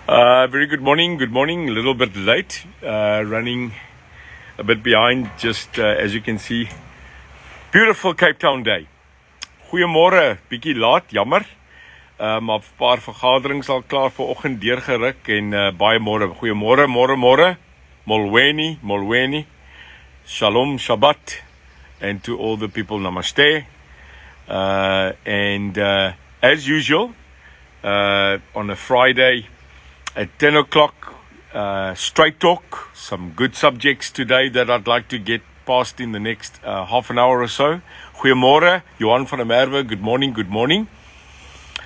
Very good morning. Good morning. A little bit late. Running a bit behind. Just as you can see, beautiful Cape Town day. Goeiemôre. Bietjie laat, jammer. Maar 'n paar vergaderings al klaar vanoggend deurgeruk en baie môre. Goeiemôre, môre. Molweni. Shalom, Shabbat. And to all the people, namaste. As usual, on a Friday at 10 o'clock, straight talk, some good subjects today that I'd like to get past in the next half an hour or so. Goeiemôre, Johan van der Merwe, good morning.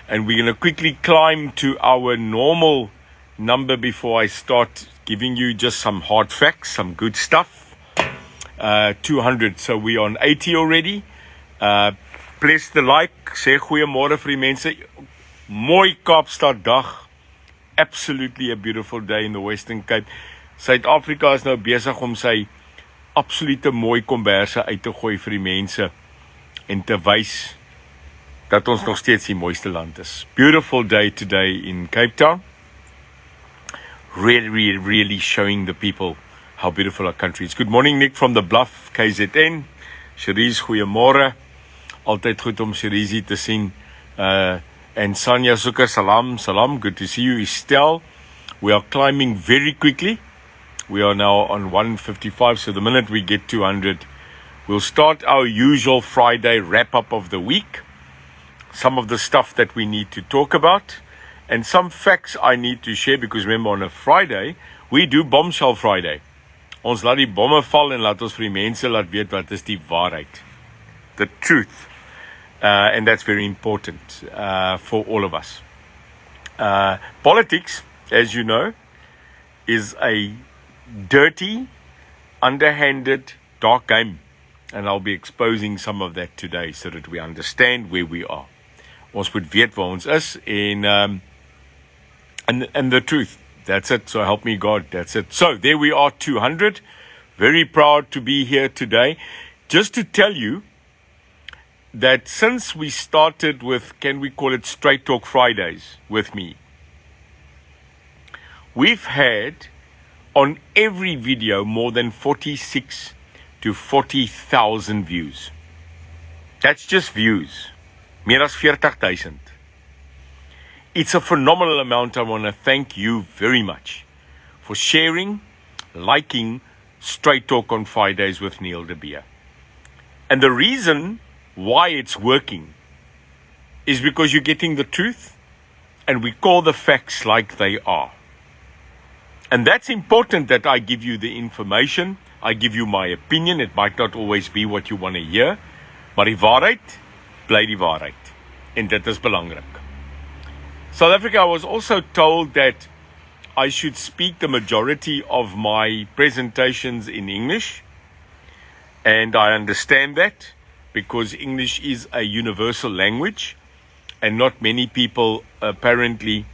And we're going to quickly climb to our normal number before I start giving you just some hard facts, some good stuff. 200, so we're on 80 already. Press the like, sê goeiemôre vir die mense. Mooi Kaapstad dag. Absolutely a beautiful day in the Western Cape. Suid-Afrika is nou besig om sy absolute mooi komberse uit te gooi vir die mense en te wys dat ons nog steeds die mooiste land is. Beautiful day today in Cape Town. Really showing the people how beautiful our country is. Good morning, Nick from the Bluff, KZN. Cherise, goeiemôre. Altyd goed om Cherise te sien. And Sanya Zucker, salam. Good to see you. Estelle, we are climbing very quickly. We are now on 155, so the minute we get 200, we'll start our usual Friday wrap-up of the week. Some of the stuff that we need to talk about, and some facts I need to share, because remember, on a Friday, we do Bombshell Friday. Ons laat die bomme val en laat ons vir die mense laat weet wat is die waarheid. The truth. And that's very important for all of us. Politics, as you know, is a dirty, underhanded, dark game. And I'll be exposing some of that today so that we understand where we are. Ons moet weet waar ons is and the truth. That's it. So help me God. That's it. So there we are, 200. Very proud to be here today. Just to tell you that since we started with, can we call it Straight Talk Fridays with me, we've had on every video more than 46 to 40,000 views. That's just views. Meer as 40,000. It's a phenomenal amount. I want to thank you very much for sharing, liking Straight Talk on Fridays with Neil de Beer. And the reason why it's working is because you're getting the truth, and we call the facts like they are. And that's important, that I give you the information, I give you my opinion. It might not always be what you want to hear, maar die waarheid bly die waarheid, en dit is belangrik. South Africa, I was also told that I should speak the majority of my presentations in English, and I understand that, because English is a universal language, and not many people apparently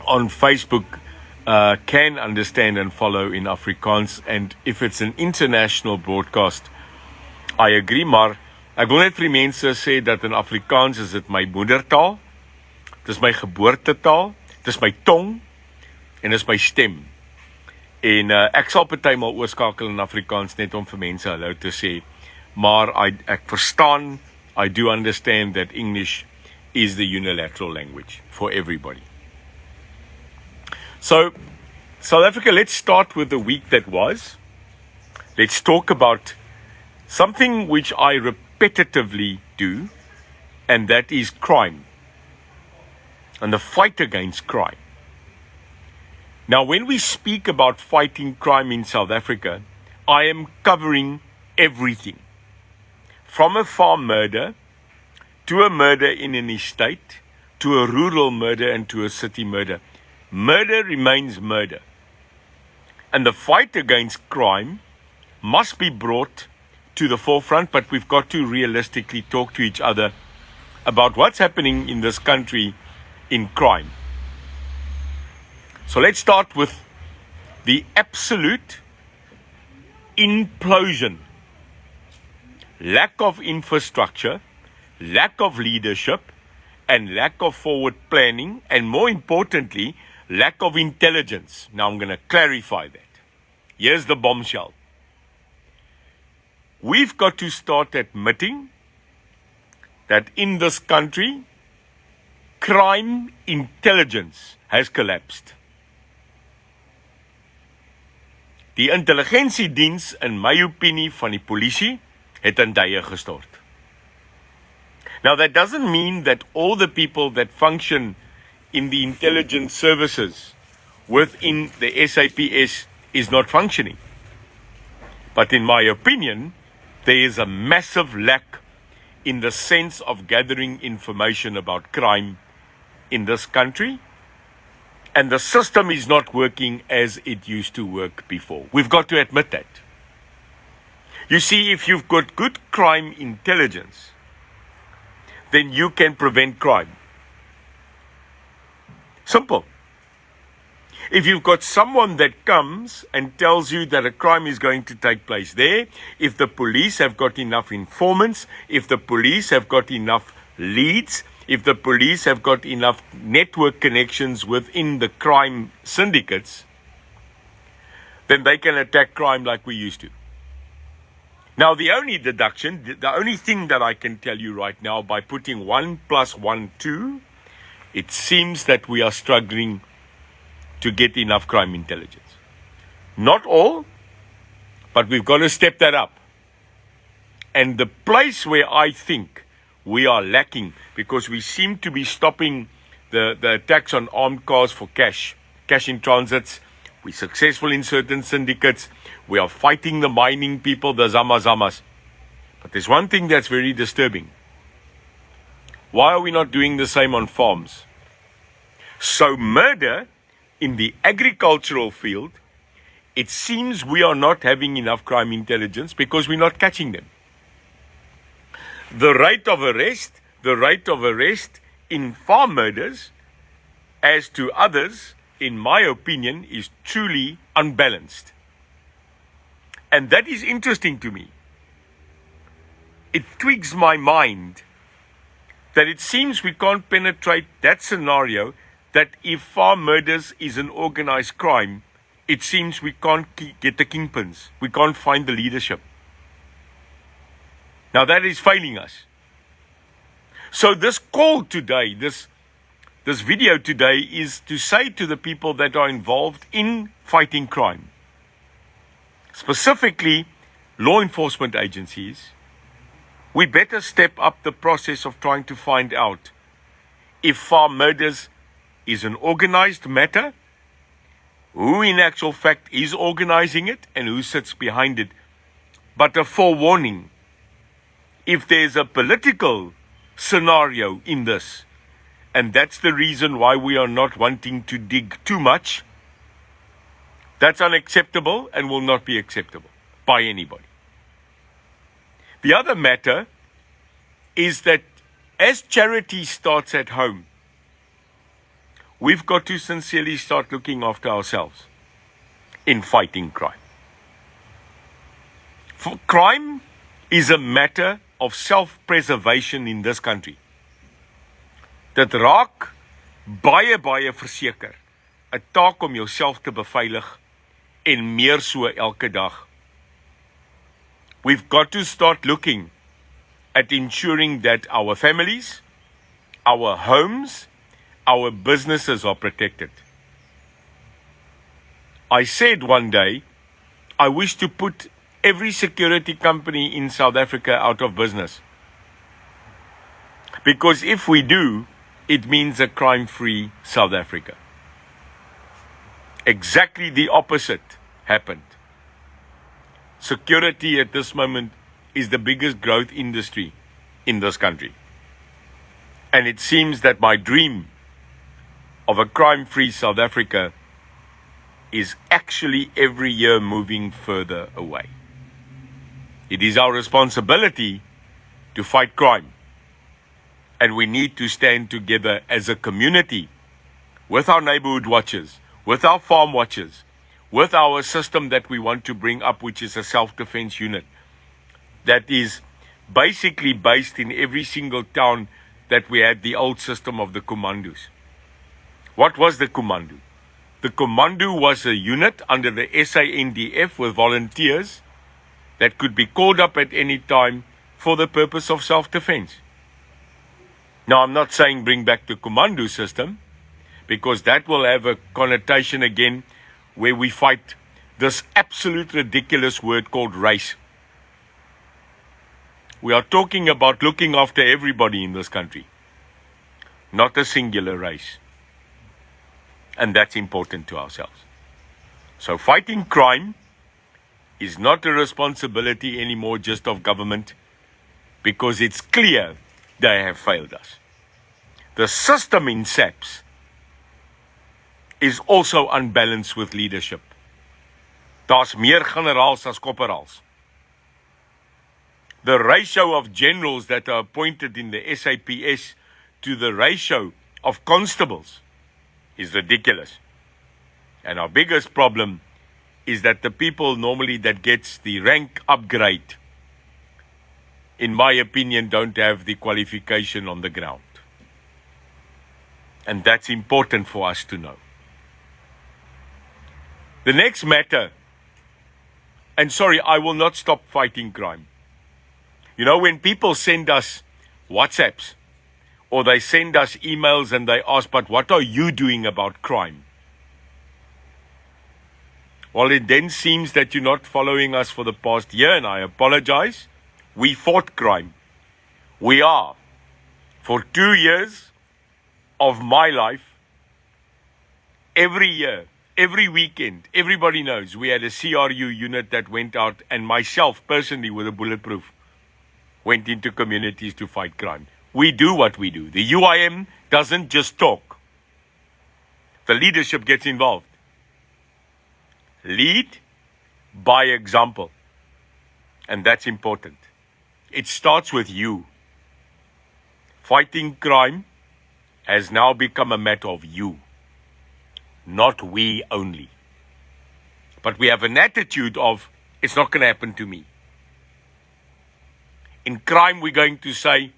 on Facebook can understand and follow in Afrikaans. And if it's an international broadcast, I agree, maar ek wil net vir die mense sê dat in Afrikaans is dit my moedertaal, dit is my geboortetaal, dit is my tong, en dit is my stem. En ek sal partymal oorskakel in Afrikaans net om vir mense hallo te sê. Maar ek verstaan, I do understand that English is the unilateral language for everybody. So, South Africa, let's start with the week that was. Let's talk about something which I repetitively do, and that is crime, and the fight against crime. Now, when we speak about fighting crime in South Africa, I am covering everything. From a farm murder, to a murder in an estate, to a rural murder, and to a city murder. Murder remains murder. And the fight against crime must be brought to the forefront, but we've got to realistically talk to each other about what's happening in this country in crime. So let's start with the absolute implosion. Lack of infrastructure, lack of leadership, and lack of forward planning, and more importantly, lack of intelligence. Now I'm going to clarify that. Here's the bombshell. We've got to start admitting that in this country, crime intelligence has collapsed. Die intelligensiediens, in my opinie, van die polisie, het in duie gestort. Now that doesn't mean that all the people that function in the intelligence services within the SAPS is not functioning. But in my opinion, there is a massive lack in the sense of gathering information about crime in this country, and the system is not working as it used to work before. We've got to admit that. You see, if you've got good crime intelligence, then you can prevent crime. Simple. If you've got someone that comes and tells you that a crime is going to take place there, if the police have got enough informants, if the police have got enough leads, if the police have got enough network connections within the crime syndicates, then they can attack crime like we used to. Now, the only deduction, the only thing that I can tell you right now, by putting 1 + 1, 2, it seems that we are struggling to get enough crime intelligence. Not all, but we've got to step that up. And the place where I think we are lacking, because we seem to be stopping the attacks on armed cars for cash in transits. We're successful in certain syndicates. We are fighting the mining people, the Zamazamas. But there's one thing that's very disturbing. Why are we not doing the same on farms? So murder in the agricultural field, it seems we are not having enough crime intelligence because we're not catching them. The rate of arrest in farm murders as to others, in my opinion, is truly unbalanced. And that is interesting to me. It twigs my mind that it seems we can't penetrate that scenario, that if farm murders is an organized crime, it seems we can't get the kingpins. We can't find the leadership. Now that is failing us. So this call today, this video today, is to say to the people that are involved in fighting crime, specifically law enforcement agencies, we better step up the process of trying to find out if farm murders is an organized matter, who in actual fact is organizing it and who sits behind it. But a forewarning, if there's a political scenario in this, and that's the reason why we are not wanting to dig too much, that's unacceptable and will not be acceptable by anybody. The other matter is that as charity starts at home, we've got to sincerely start looking after ourselves in fighting crime. For crime is a matter of self-preservation in this country. Dit raak baie verseker 'n taak om jouself te beveilig, en meer so elke dag. We've got to start looking at ensuring that our families, our homes, our businesses are protected. I said one day, I wish to put every security company in South Africa out of business. Because if we do, it means a crime-free South Africa. Exactly the opposite happened. Security at this moment is the biggest growth industry in this country. And it seems that my dream of a crime-free South Africa is actually every year moving further away. It is our responsibility to fight crime. And we need to stand together as a community with our neighborhood watchers, with our farm watchers, with our system that we want to bring up, which is a self-defense unit that is basically based in every single town that we had the old system of the commandos. What was the commando? The commando was a unit under the SANDF with volunteers that could be called up at any time for the purpose of self-defense. Now, I'm not saying bring back the commando system, because that will have a connotation again where we fight this absolute ridiculous word called race. We are talking about looking after everybody in this country, not a singular race. And that's important to ourselves. So fighting crime is not a responsibility anymore just of government, because it's clear they have failed us. The system in SAPS is also unbalanced with leadership. Daar's meer generaals as kopperals. The ratio of generals that are appointed in the SAPS to the ratio of constables is ridiculous. And our biggest problem is that the people normally that gets the rank upgrade, in my opinion, don't have the qualification on the ground. And that's important for us to know. The next matter, and sorry, I will not stop fighting crime. You know, when people send us WhatsApps or they send us emails and they ask, but what are you doing about crime? Well, it then seems that you're not following us for the past year, and I apologize. We fought crime. We are. For 2 years of my life, every year, every weekend, everybody knows we had a CRU unit that went out, and myself personally with a bulletproof went into communities to fight crime. We do what we do. The UIM doesn't just talk. The leadership gets involved. Lead by example. And that's important. It starts with you. Fighting crime has now become a matter of you, not we only. But we have an attitude of, it's not going to happen to me. In crime, we're going to say,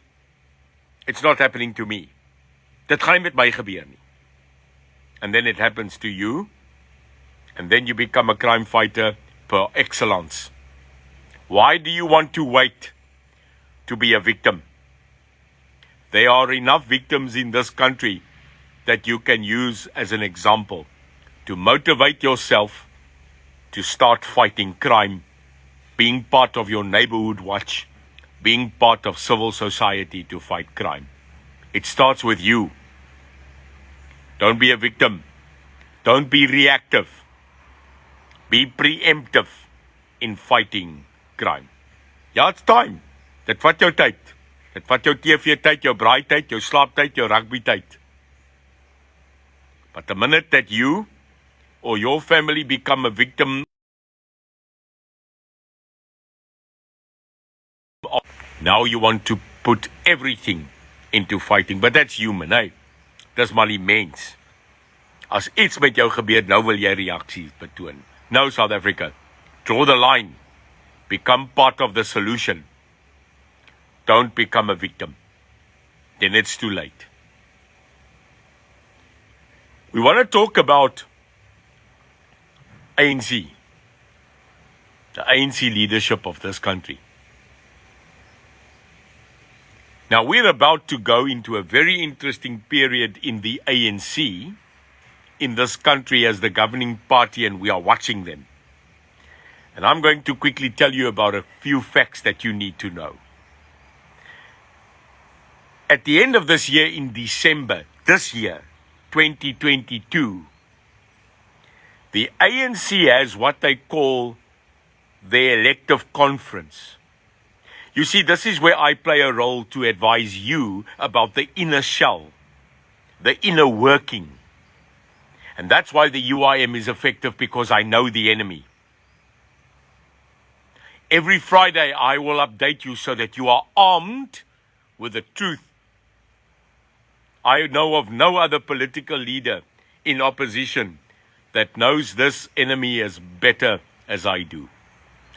it's not happening to me. Dit gaan nie met my gebeur nie. And then it happens to you, and then you become a crime fighter per excellence. Why do you want to wait to be a victim? There are enough victims in this country that you can use as an example to motivate yourself to start fighting crime, being part of your neighborhood watch, being part of civil society to fight crime. It starts with you. Don't be a victim. Don't be reactive. Be preemptive in fighting crime. Ja, it's time. Dit vat jou tyd. Dit vat jou TV tyd, jou braai tyd, jou slaap tyd, jou rugby tyd. But the minute that you or your family become a victim, now you want to put everything into fighting. But that's human, eh? Dis maar die mens. As iets met jou gebeur, nou wil jy reaksies betoon. No, South Africa, draw the line. Become part of the solution. Don't become a victim. Then it's too late. We want to talk about ANC. The ANC leadership of this country. Now, we're about to go into a very interesting period in the ANC in this country as the governing party, and we are watching them. And I'm going to quickly tell you about a few facts that you need to know. At the end of this year, in December, this year, 2022, the ANC has what they call their elective conference. You see, this is where I play a role to advise you about the inner shell, the inner working. And that's why the UIM is effective, because I know the enemy. Every Friday, I will update you so that you are armed with the truth. I know of no other political leader in opposition that knows this enemy as better as I do.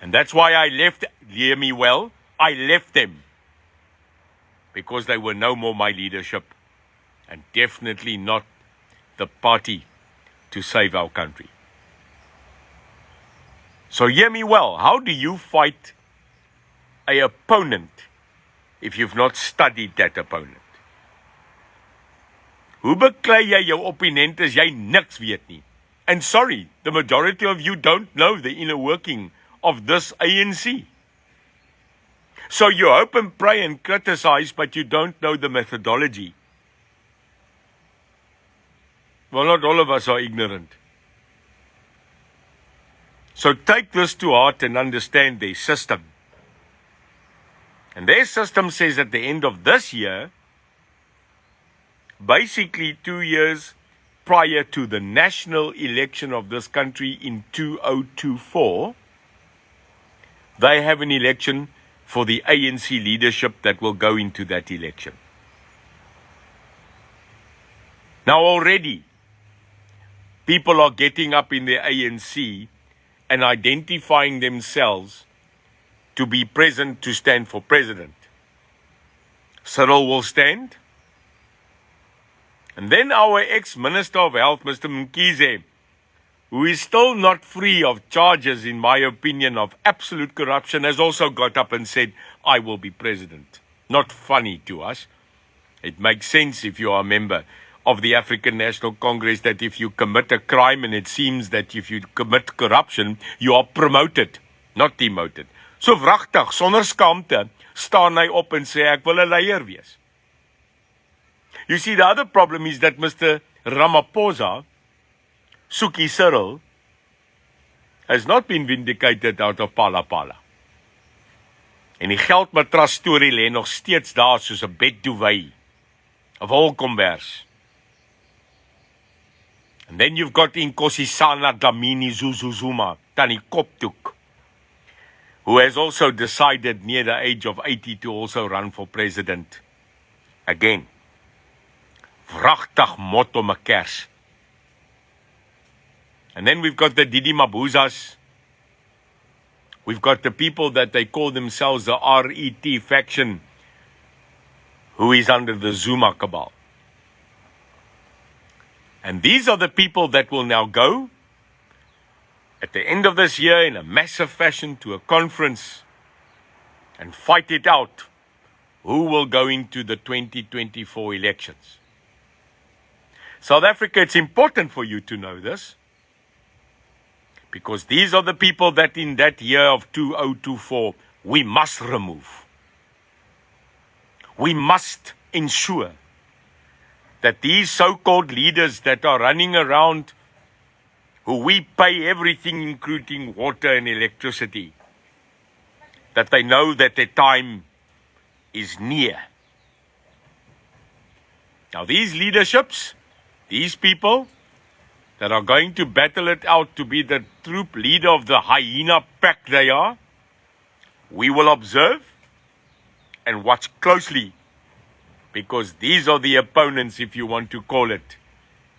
And that's why I left, hear me well, I left them. Because they were no more my leadership, and definitely not the party to save our country. So hear me well, how do you fight an opponent if you've not studied that opponent? Hoe beklei jy jou opponent as jy niks weet nie? And sorry, the majority of you don't know the inner working of this ANC. So you hope and pray and criticize, but you don't know the methodology. Well, not all of us are ignorant. So take this to heart and understand their system. And their system says at the end of this year, basically 2 years prior to the national election of this country in 2024, they have an election for the ANC leadership that will go into that election. Now already, people are getting up in the ANC and identifying themselves to be present to stand for president. Cyril will stand. And then our ex-Minister of Health, Mr. Mkhize, who is still not free of charges, in my opinion, of absolute corruption, has also got up and said, I will be president. Not funny to us. It makes sense if you are a member of the African National Congress that if you commit a crime and it seems that if you commit corruption, you are promoted, not demoted. So wragtig, sonder skaamte, staan hy op en sê, ek wil 'n leier wees. You see, the other problem is that Mr. Ramaphosa, Suki Cyril, has not been vindicated out of Pala Pala. En die geldmatras storie lê nog steeds daar soos 'n bedduvet, 'n wolkombers. And then you've got Nkosazana Dlamini Zuzuzuma, Tannie Koptuk, who has also decided near the age of 80 to also run for president again. Wragtig mot om 'n kers. And then we've got the Didi Mabuzas. We've got the people that they call themselves the RET faction, who is under the Zuma cabal. And these are the people that will now go at the end of this year in a massive fashion to a conference and fight it out who will go into the 2024 elections. South Africa, it's important for you to know this, because these are the people that in that year of 2024, we must remove. We must ensure that these so-called leaders that are running around, who we pay everything, including water and electricity, that they know that their time is near. Now these leaderships, these people that are going to battle it out to be the troop leader of the hyena pack they are, we will observe and watch closely, because these are the opponents, if you want to call it,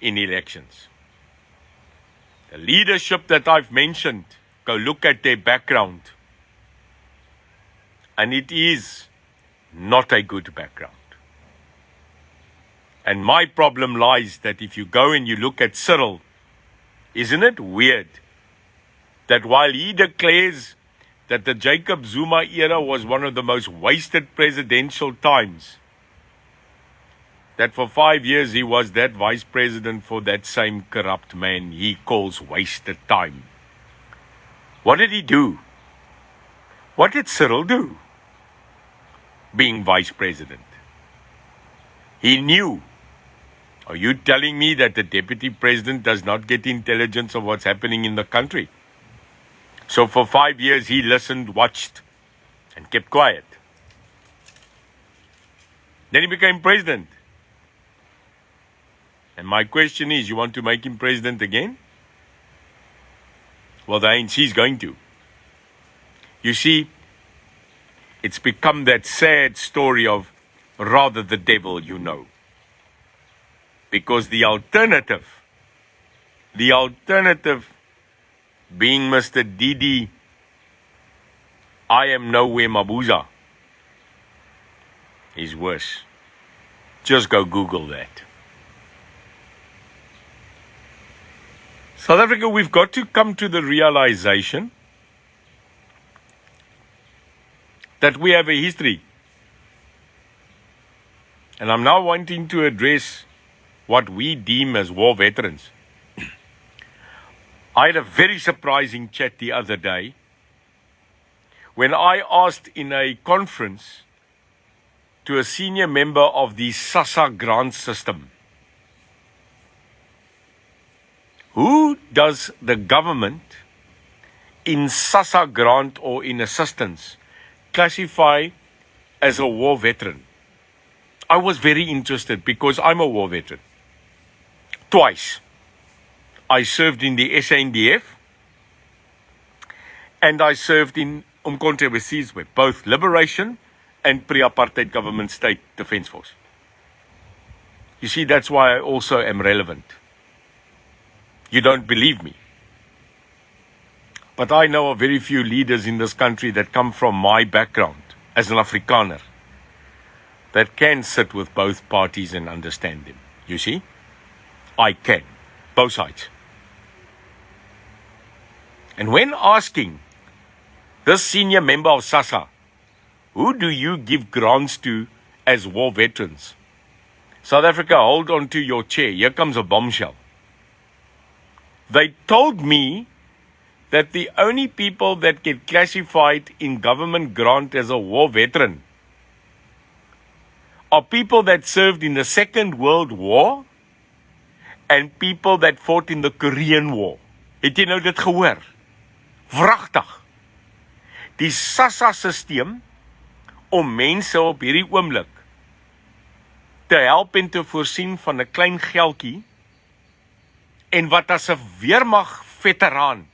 in elections. The leadership that I've mentioned, go look at their background. And it is not a good background. And my problem lies that if you go and you look at Cyril, isn't it weird that while he declares that the Jacob Zuma era was one of the most wasted presidential times, that for 5 years he was that vice president for that same corrupt man he calls wasted time. What did he do? What did Cyril do, being vice president? He knew. Are you telling me that the deputy president does not get intelligence of what's happening in the country? So for 5 years he listened, watched, and kept quiet. Then he became president. And my question is, you want to make him president again? Well, the ANC is going to. You see, it's become that sad story of rather the devil you know. Because the alternative being Mr. Didi, I am nowhere Mabuza, is worse. Just go Google that. South Africa, we've got to come to the realization that we have a history. And I'm now wanting to address what we deem as war veterans. I had a very surprising chat the other day when I asked in a conference to a senior member of the SASSA grant system, who does the government in SASSA grant or in assistance classify as a war veteran? I was very interested because I'm a war veteran. Twice. I served in the SANDF and I served in Umkhonto we Sizwe, both liberation and pre-apartheid government state defense force. You see, that's why I also am relevant. You don't believe me. But I know of very few leaders in this country that come from my background as an Afrikaner that can sit with both parties and understand them. You see? I can. Both sides. And when asking this senior member of SASSA, who do you give grants to as war veterans? South Africa, hold on to your chair. Here comes a bombshell. They told me that the only people that get classified in government grant as a war veteran are people that served in the Second World War and people that fought in the Korean War. Het jy nou dit gehoor? Wragtig. Die SASSA-systeem om mense op hierdie oomblik te help en te voorsien van 'n klein geldjie en wat as 'n weermag-veteraan,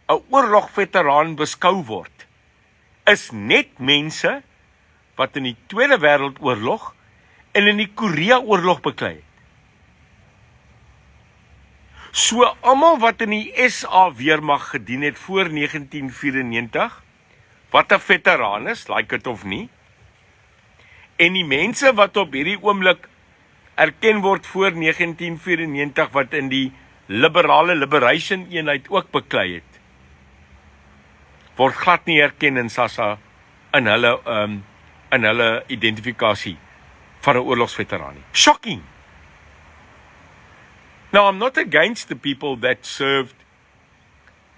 'n oorlog-veteraan beskou word, is net mense wat in die Tweede Wêreldoorlog en in die Korea-oorlog beklei het. So almal wat in die SA weermag gedien het voor 1994, wat 'n veteraan is, like it of nie, en die mense wat op hierdie oomblik erken word voor 1994 wat in die liberale liberation eenheid ook beklei het, word glad nie erken in SASSA in hulle identifikasie van 'n oorlogsveteraan nie. Shocking. Now, I'm not against the people that served,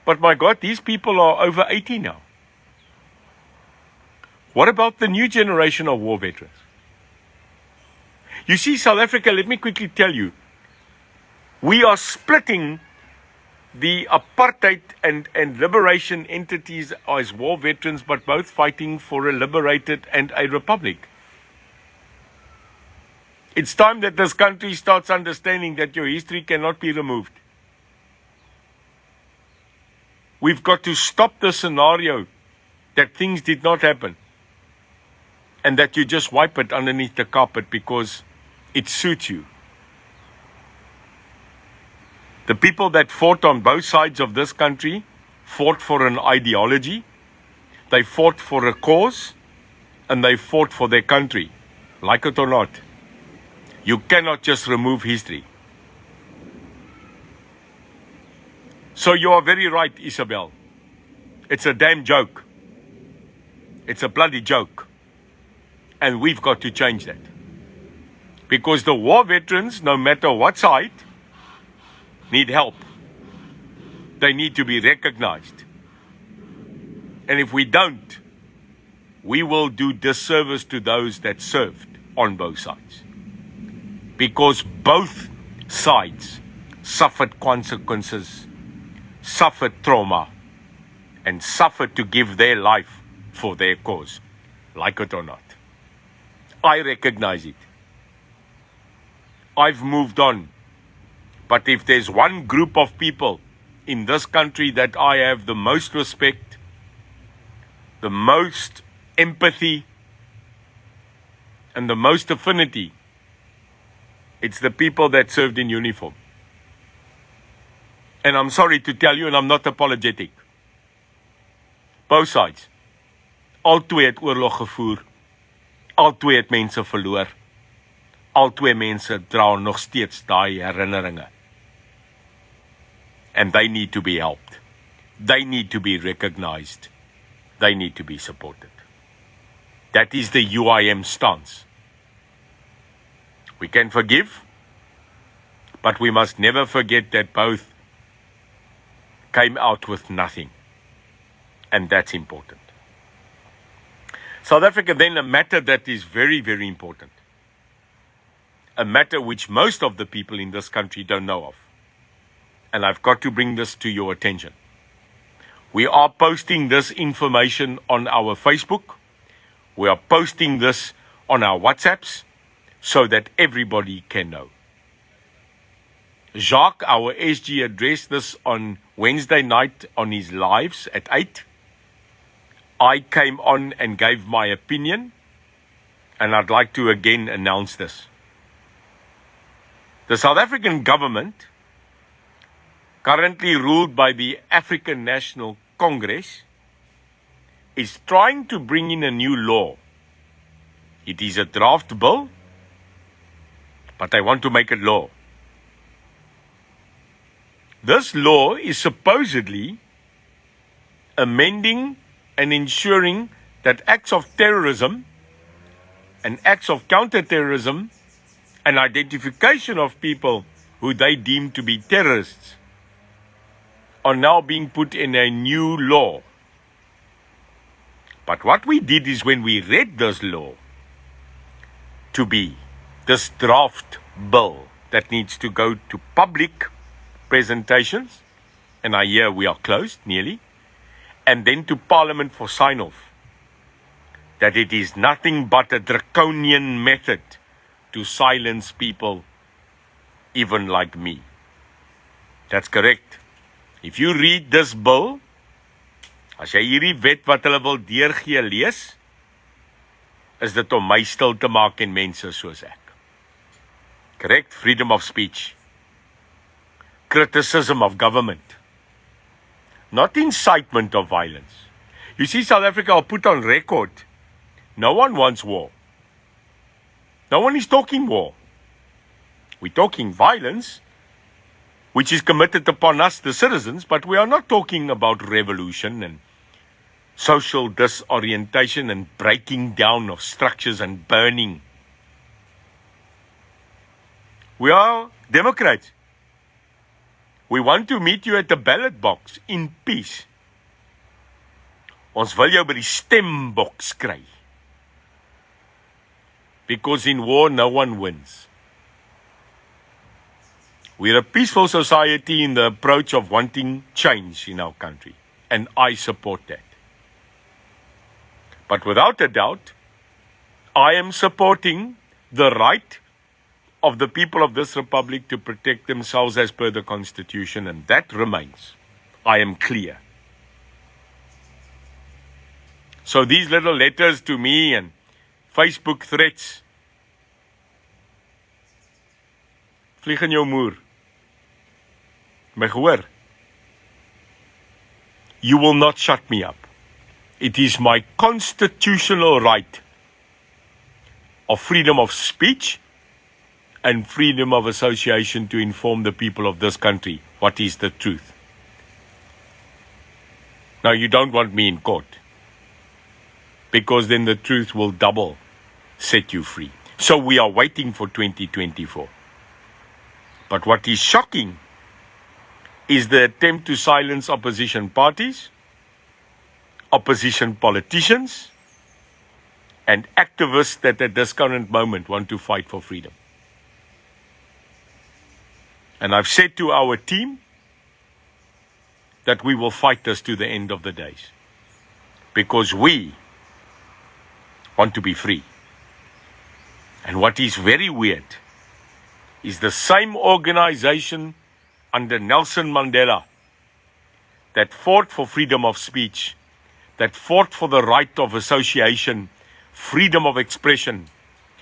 but my God, these people are over 80 now. What about the new generation of war veterans? You see, South Africa, let me quickly tell you, we are splitting the apartheid and liberation entities as war veterans, but both fighting for a liberated and a republic. It's time that this country starts understanding that your history cannot be removed. We've got to stop the scenario that things did not happen and that you just wipe it underneath the carpet because it suits you. The people that fought on both sides of this country fought for an ideology, they fought for a cause, and they fought for their country, like it or not. You cannot just remove history. So you are very right, Isabel. It's a damn joke. It's a bloody joke. And we've got to change that. Because the war veterans, no matter what side, need help. They need to be recognized. And if we don't, we will do disservice to those that served on both sides. Because both sides suffered consequences, suffered trauma, and suffered to give their life for their cause, like it or not. I recognize it. I've moved on. But if there's one group of people in this country that I have the most respect, the most empathy, and the most affinity, it's the people that served in uniform. And I'm sorry to tell you, and I'm not apologetic. Both sides. Al twee het oorlog gevoer. Al twee het mense verloor. Al twee mense dra nog steeds daai herinneringe. and they need to be helped. They need to be recognized. They need to be supported. That is the UIM stance. We can forgive, but we must never forget that both came out with nothing. And that's important. South Africa, then, a matter that is very, very important. A matter which most of the people in this country don't know of. And I've got to bring this to your attention. We are posting this information on our Facebook. We are posting this on our WhatsApps so that everybody can know. Jacques, our SG, addressed this on Wednesday night on his lives at 8. I came on and gave my opinion, and I'd like to again announce this. The South African government, currently ruled by the African National Congress, is trying to bring in a new law. It is a draft bill, but they want to make it law. This law is supposedly amending and ensuring that acts of terrorism and acts of counterterrorism and identification of people who they deem to be terrorists are now being put in a new law. But what we did is, when we read this law to be this draft bill that needs to go to public presentations, and I hear we are closed nearly, and then to Parliament for sign-off, that it is nothing but a draconian method to silence people even like me. That's correct. If you read this bill, as jy hierdie wet wat hulle wil deurgee lees, is dit om my stil te maak en mense soos ek. Correct? Freedom of speech. Criticism of government. Not incitement of violence. You see, South Africa will put on record, no one wants war. No one is talking war. We're talking violence, which is committed upon us, the citizens, but we are not talking about revolution and social disorientation and breaking down of structures and burning. We are Democrats. We want to meet you at the ballot box in peace. Ons wil jou by die stemboks kry. Because in war, no one wins. We're a peaceful society in the approach of wanting change in our country. And I support that. But without a doubt, I am supporting the right of the people of this republic to protect themselves as per the Constitution, and that remains. I am clear. So these little letters to me and Facebook threats, vlieg in jou moer. My gehoor. You will not shut me up. It is my constitutional right of freedom of speech and freedom of association to inform the people of this country what is the truth. Now, you don't want me in court, because then the truth will double set you free. So we are waiting for 2024. But what is shocking is the attempt to silence opposition parties, opposition politicians, and activists that at this current moment want to fight for freedom. And I've said to our team that we will fight this to the end of the days, because we want to be free. And what is very weird is the same organization under Nelson Mandela that fought for freedom of speech, that fought for the right of association, freedom of expression,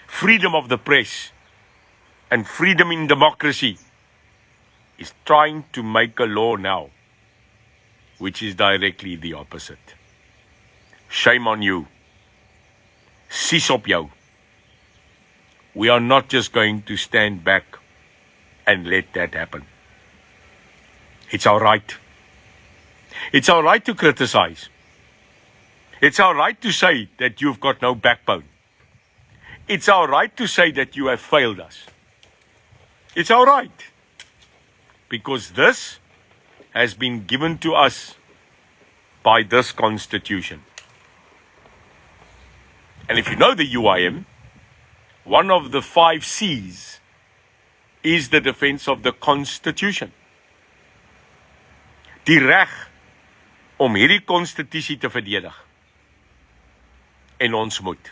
freedom of the press, and freedom in democracy, is trying to make a law now, which is directly the opposite. Shame on you. Sis op jou. We are not just going to stand back and let that happen. It's our right. It's our right to criticize. It's our right to say that you've got no backbone. It's our right to say that you have failed us. It's our right. Because this has been given to us by this Constitution. And if you know the UIM, one of the 5 C's is the defense of the Constitution. Die reg om hierdie konstitusie te verdedig. En ons moet.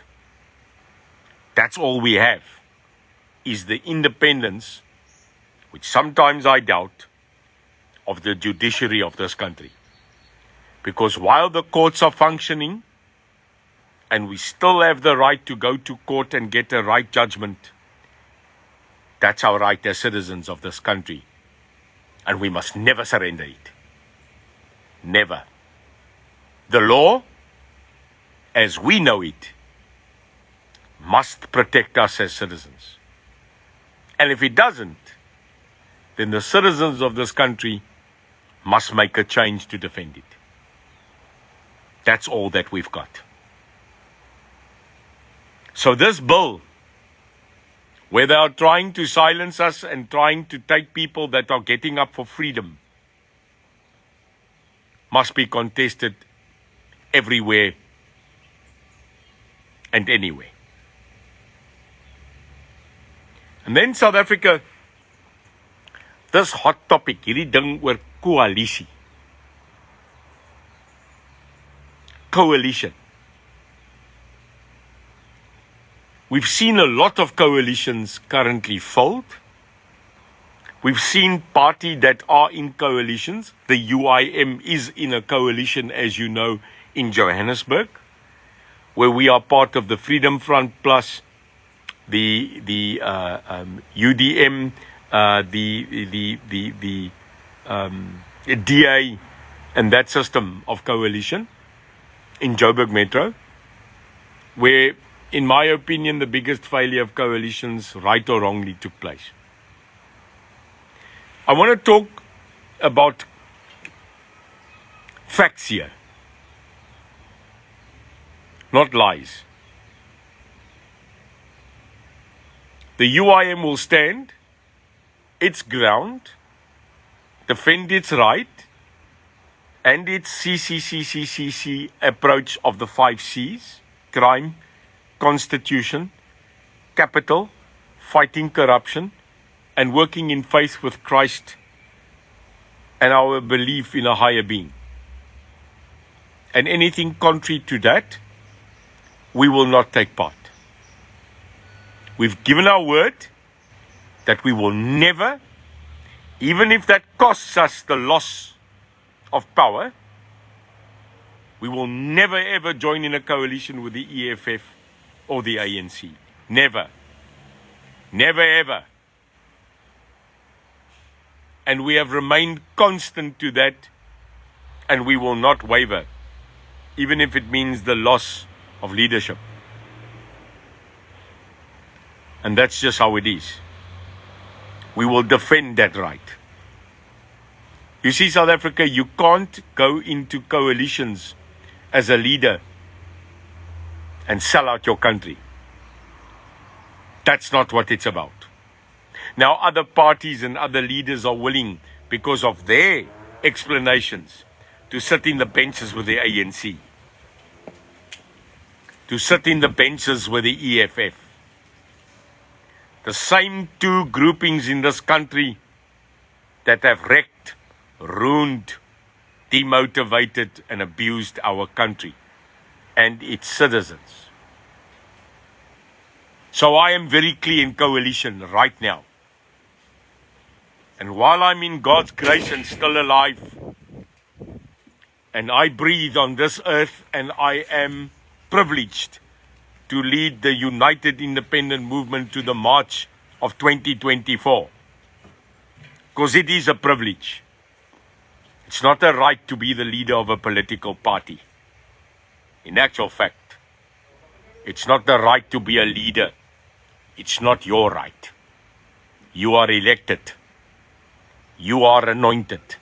That's all we have, is the independence, which sometimes I doubt, of the judiciary of this country. Because while the courts are functioning, and we still have the right to go to court and get a right judgment, that's our right as citizens of this country. And we must never surrender it. Never. The law, as we know it, must protect us as citizens. And if it doesn't, then the citizens of this country must make a change to defend it. That's all that we've got. So this bill, where they are trying to silence us and trying to take people that are getting up for freedom, must be contested everywhere and anywhere. And then South Africa, this hot topic, hierdie ding oor koalisie. Coalition. We've seen a lot of coalitions currently fold. We've seen parties that are in coalitions. The UIM is in a coalition, as you know, in Johannesburg, where we are part of the Freedom Front Plus, the UDM, the DA, and that system of coalition in Joburg Metro, where, in my opinion, the biggest failure of coalitions, right or wrongly, took place. I want to talk about facts here, not lies. The UIM will stand its ground, defend its right, and its CCCCCC approach of the 5 C's, crime, constitution, capital, fighting corruption, and working in faith with Christ and our belief in a higher being. And anything contrary to that, we will not take part. We've given our word that we will never, even if that costs us the loss of power, we will never ever join in a coalition with the EFF or the ANC. Never. Never ever. And we have remained constant to that, and we will not waver, even if it means the loss of leadership. And that's just how it is. We will defend that right. You see, South Africa, you can't go into coalitions as a leader and sell out your country. That's not what it's about. Now, other parties and other leaders are willing, because of their explanations, to sit in the benches with the ANC, to sit in the benches with the EFF. The same 2 groupings in this country that have wrecked, ruined, demotivated, and abused our country and its citizens. So I am very clear in coalition right now. And while I'm in God's grace and still alive, and I breathe on this earth, and I am privileged to lead the United Independent Movement to the March of 2024. Because it is a privilege. It's not a right to be the leader of a political party. In actual fact, it's not the right to be a leader. It's not your right. You are elected. You are anointed.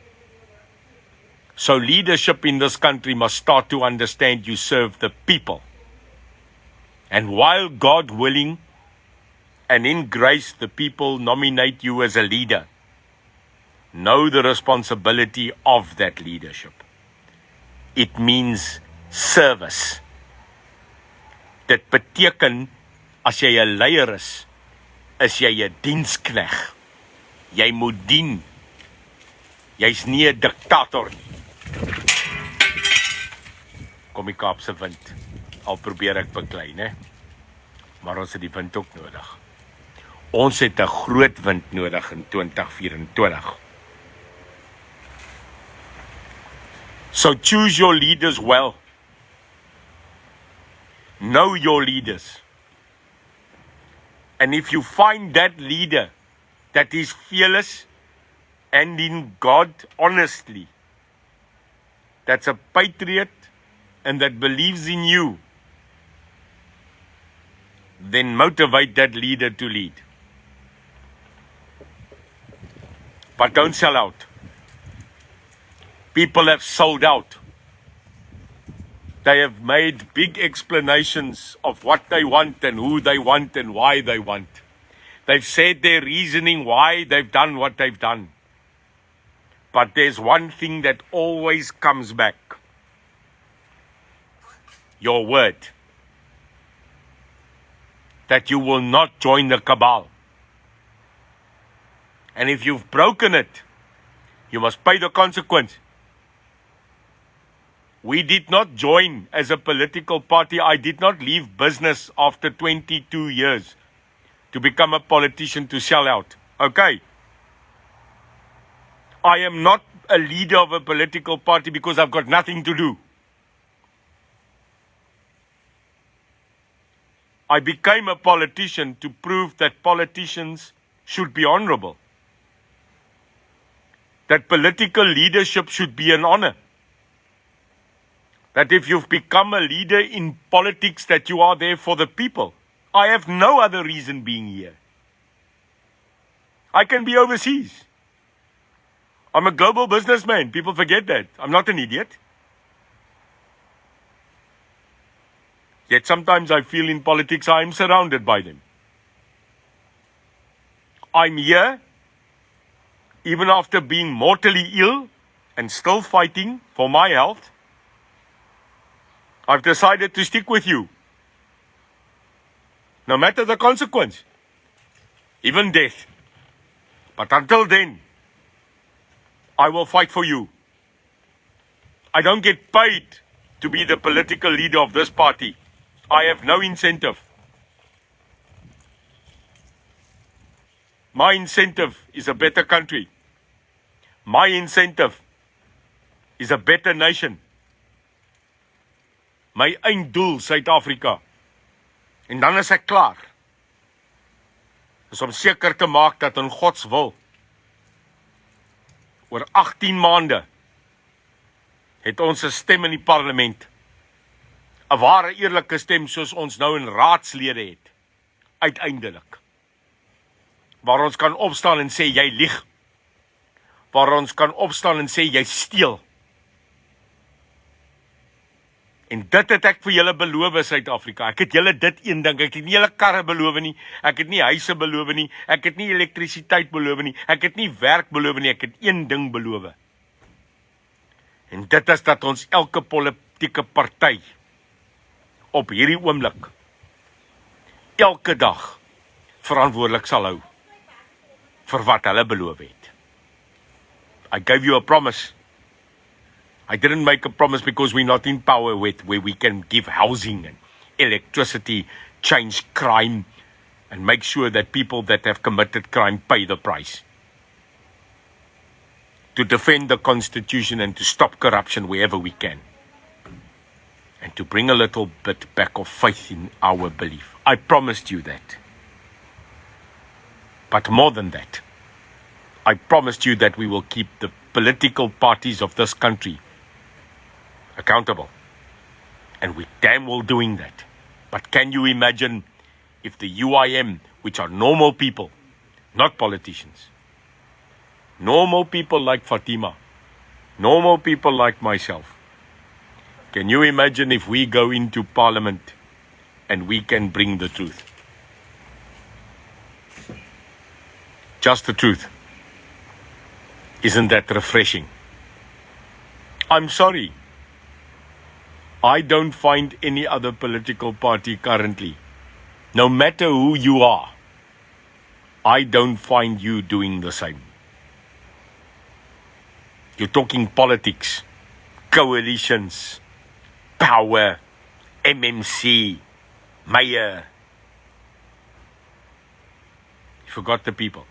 So leadership in this country must start to understand you serve the people. And while God willing and in grace the people nominate you as a leader, know the responsibility of that leadership. It means service. Dit beteken as jy 'n leier is jy 'n dienskneg. Jy moet dien. Jy's nie 'n diktator nie. Kom die Kaapse wind. Al probeer ek beklei, né? Maar ons het die wind ook nodig. Ons het 'n groot wind nodig in 2024. So choose your leaders well. Know your leaders. And if you find that leader that is fearless and in God honestly, that's a patriot and that believes in you, then motivate that leader to lead. But don't sell out. People have sold out. They have made big explanations of what they want and who they want and why they want. They've said their reasoning why they've done what they've done. But there's one thing that always comes back. Your word. That you will not join the cabal. And if you've broken it, you must pay the consequence. We did not join as a political party. I did not leave business after 22 years to become a politician to sell out. Okay. I am not a leader of a political party because I've got nothing to do. I became a politician to prove that politicians should be honorable. That political leadership should be an honor. That if you've become a leader in politics, that you are there for the people. I have no other reason being here. I can be overseas. I'm a global businessman. People forget that. I'm not an idiot. Yet sometimes I feel in politics I am surrounded by them. I'm here, even after being mortally ill and still fighting for my health. I've decided to stick with you. No matter the consequence. Even death. But until then, I will fight for you. I don't get paid to be the political leader of this party. I have no incentive. My incentive is a better country. My incentive is a better nation. My einddoel, Suid-Afrika. En dan is ek klaar. Is om seker te maak dat in Gods wil, oor 18 maande, het ons 'n stem in die parlement. 'n Ware eerlike stem soos ons nou in raadslede het. Uiteindelik. Waar ons kan opstaan en sê jy lieg. Waar ons kan opstaan en sê jy steel. En dit het ek vir julle beloof, Suid-Afrika. Ek het julle dit een ding. Ek het nie julle karre beloof nie. Ek het nie huise beloof nie. Ek het nie elektrisiteit beloof nie. Ek het nie werk beloof nie. Ek het een ding beloof. En dit is dat ons elke politieke party op hierdie oomblik elke dag verantwoordelik sal hou vir wat hulle beloof het. I gave you a promise. I didn't make a promise because we're not in power with where we can give housing and electricity, change crime, and make sure that people that have committed crime pay the price. To defend the Constitution and to stop corruption wherever we can. And to bring a little bit back of faith in our belief. I promised you that. But more than that, I promised you that we will keep the political parties of this country accountable. And we're damn well doing that. But can you imagine if the UIM, which are normal people, not politicians, normal people like Fatima, Normal people like myself. Can you imagine if we go into Parliament and we can bring the truth? Just the truth. Isn't that refreshing? I'm sorry. I don't find any other political party currently, no matter who you are, I don't find you doing the same. You're talking politics, coalitions, power, MMC, mayor. You forgot the people.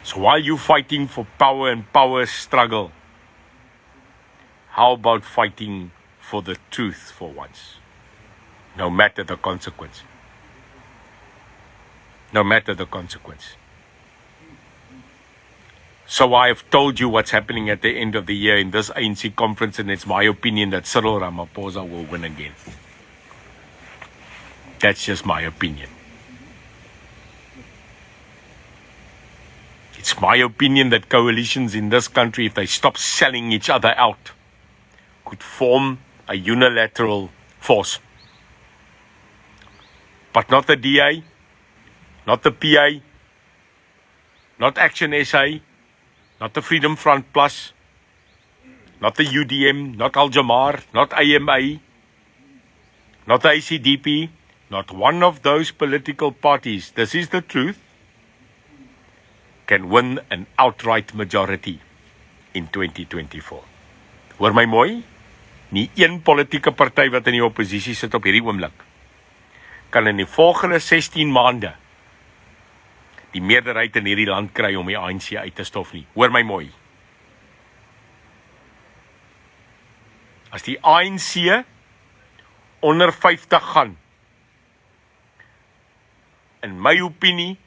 So while you're fighting for power and power struggle, how about fighting for the truth for once? No matter the consequence. No matter the consequence. So I have told you what's happening at the end of the year in this ANC conference, and it's my opinion that Cyril Ramaphosa will win again. That's just my opinion. It's my opinion that coalitions in this country, if they stop selling each other out, could form a unilateral force. But not the DA, not the PA, not Action SA, not the Freedom Front Plus, not the UDM, not Al-Jamar, not AMA, not the ACDP, not one of those political parties, this is the truth, can win an outright majority in 2024. Hoor my mooi? Nie een politieke party wat in die oppositie sit op hierdie oomblik kan in die volgende 16 maande die meerderheid in hierdie land kry om die ANC uit te stof nie. Hoor my mooi. As die ANC onder 50 gaan, in my opinie,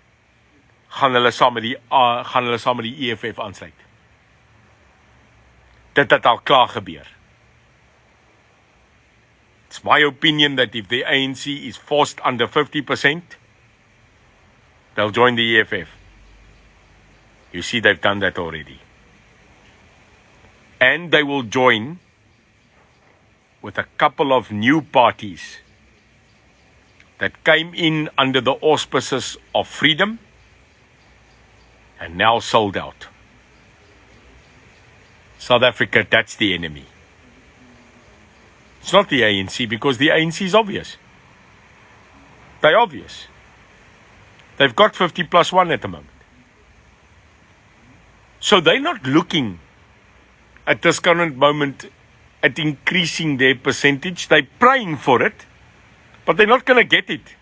gaan hulle saam met die EFF aansluit. Dit het al klaar gebeur. It's my opinion that if the ANC is forced under 50%, they'll join the EFF. You see, they've done that already. And they will join with a couple of new parties that came in under the auspices of freedom and now sold out. South Africa, that's the enemy. It's not the ANC, because the ANC is obvious. They're obvious. They've got 50+1 at the moment. So they're not looking at this current moment at increasing their percentage. They're praying for it, but they're not going to get it.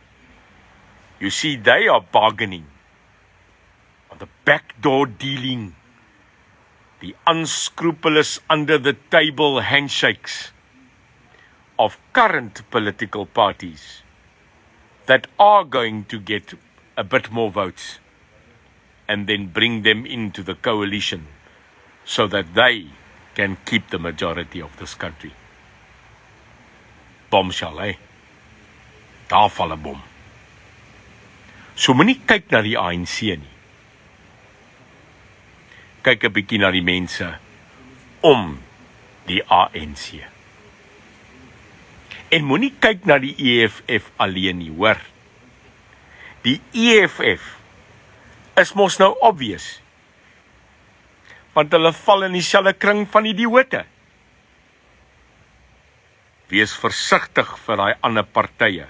You see, they are bargaining on the backdoor dealing, the unscrupulous under-the-table handshakes of current political parties that are going to get a bit more votes and then bring them into the coalition so that they can keep the majority of this country. Bombshell, eh? Daar val 'n bom. So moenie kyk na die ANC nie. Kyk 'n bietjie na die mense om die ANC. En moenie kyk na die EFF alleen nie, hoor. Die EFF is mos nou obvious. Want hulle val in dieselfde kring van die idioote. Wees versigtig vir daai ander partye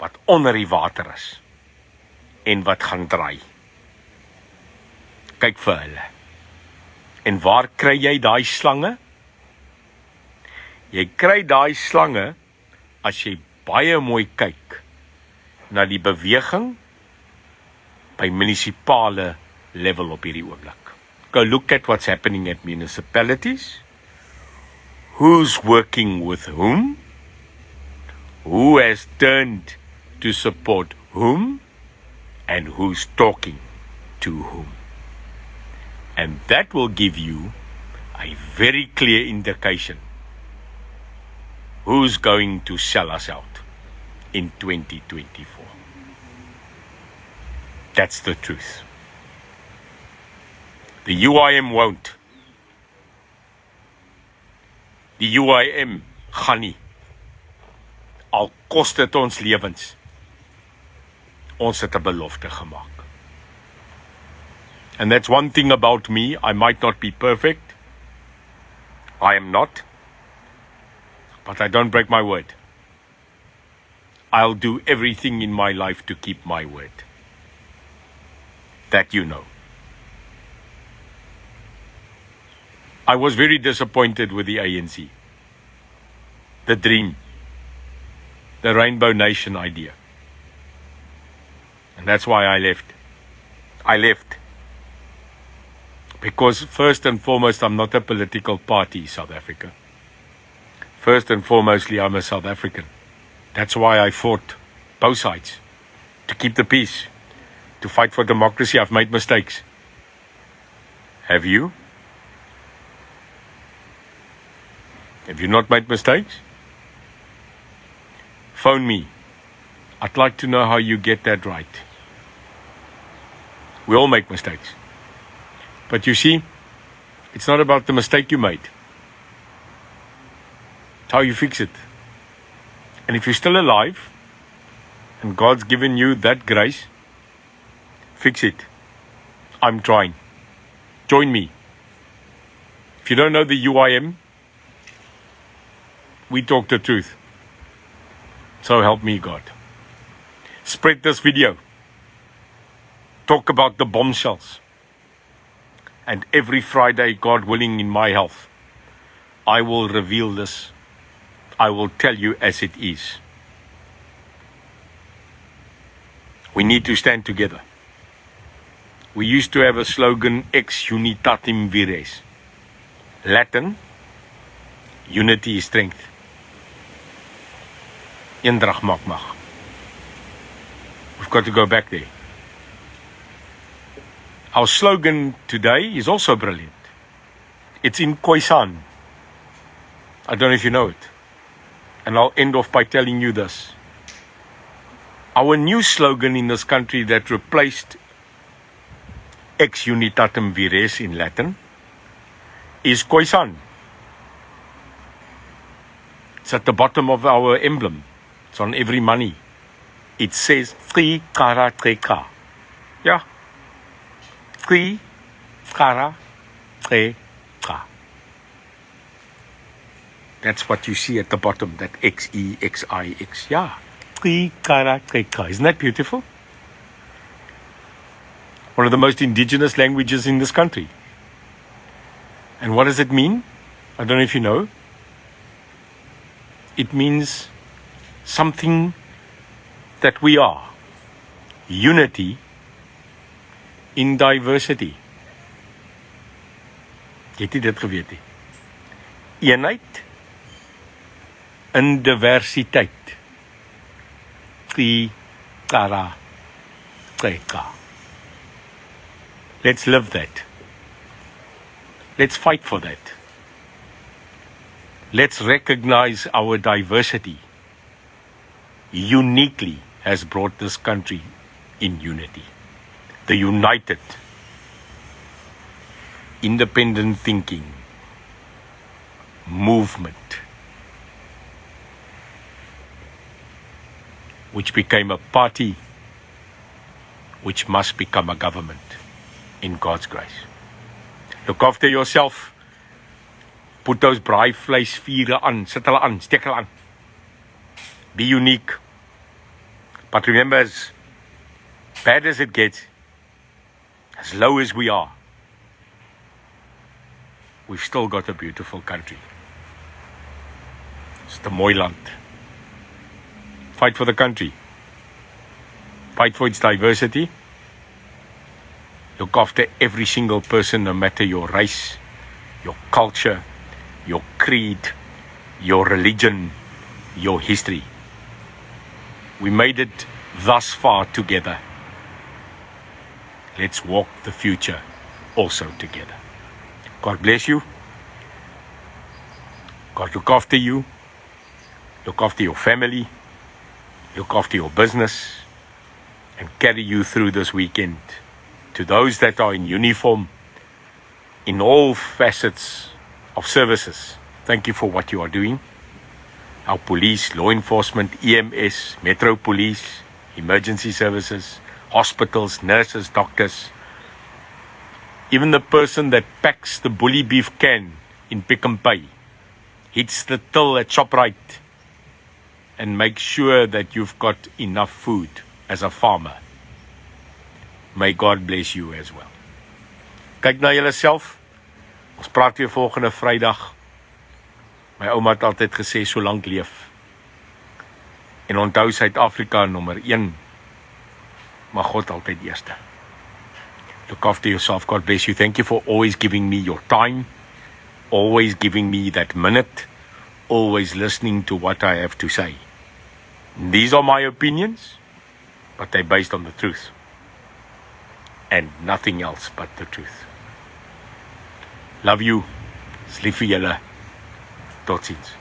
wat onder die water is en wat gaan draai. Kyk vir hulle. En waar kry jy daai slange? Jy kry daai slange as jy baie mooi kyk na die beweging by munisipale level op hierdie oomblik. Go look at what's happening at municipalities. Who's working with whom? Who has turned to support whom? And who's talking to whom? And that will give you a very clear indication who's going to sell us out in 2024. That's the truth. The UIM won't. Die UIM gaan nie. Al kos dit ons lewens. Ons het 'n belofte gemaak. And that's one thing about me. I might not be perfect. I am not. But I don't break my word. I'll do everything in my life to keep my word. That you know. I was very disappointed with the ANC. The dream. The Rainbow Nation idea. And that's why I left. I left. Because first and foremost, I'm not a political party, South Africa. First and foremostly, I'm a South African. That's why I fought both sides. To keep the peace. To fight for democracy. I've made mistakes. Have you? Have you not made mistakes? Phone me. I'd like to know how you get that right. We all make mistakes. But you see, it's not about the mistake you made. It's how you fix it. And if you're still alive, and God's given you that grace, fix it. I'm trying. Join me. If you don't know the UIM, we talk the truth. So help me God. Spread this video. Talk about the bombshells. And every Friday, God willing, in my health, I will reveal this. I will tell you as it is. We need to stand together. We used to have a slogan, Ex Unitatem Vires. Latin, unity is strength. Eendrag maak mag. We've got to go back there. Our slogan today is also brilliant. It's in Khoisan. I don't know if you know it. And I'll end off by telling you this. Our new slogan in this country that replaced Ex Unitatem Vires in Latin is Khoisan. It's at the bottom of our emblem. It's on every money. It says Tri Kara Treka. Yeah. Tri Kara Treka. That's what you see at the bottom, that X-E-X-I-X. Yeah. Tri Kara Treka. Isn't that beautiful? One of the most indigenous languages in this country. And what does it mean? I don't know if you know. It means something that we are. Unity in diversity. Het jy dit geweet nie? Eenheid in diversiteit. Tri Kara Treka. Let's live that. Let's fight for that. Let's recognize our diversity. Uniquely has brought this country in unity. The united, independent thinking movement, which became a party, which must become a government in God's grace. Look after yourself. Put those braai vleisvure aan. Sit hulle aan. Steek hulle aan. Be unique. But remember, as bad as it gets, as low as we are, we've still got a beautiful country. It's the mooi land. Fight for the country. Fight for its diversity. Look after every single person, no matter your race, your culture, your creed, your religion, your history. We made it thus far together. Let's walk the future also together. God bless you. God look after you. Look after your family. Look after your business. And carry you through this weekend. To those that are in uniform, in all facets of services. Thank you for what you are doing. Our police, law enforcement, EMS, Metro Police, emergency services, hospitals, nurses, doctors. Even the person that packs the bully beef can in Pick n Pay, hits the till at ShopRite, and makes sure that you've got enough food as a farmer. May God bless you as well. Kyk na julleself. Ons praat weer volgende Vrydag. My ouma het altyd gesê, solank leef. En onthou Suid-Afrika nommer 1. Maar God altyd eerste. Look after yourself. God bless you. Thank you for always giving me your time. Always giving me that minute. Always listening to what I have to say. These are my opinions, but they're based on the truth. And nothing else but the truth. Love you. Is lief vir julle. Totsiens.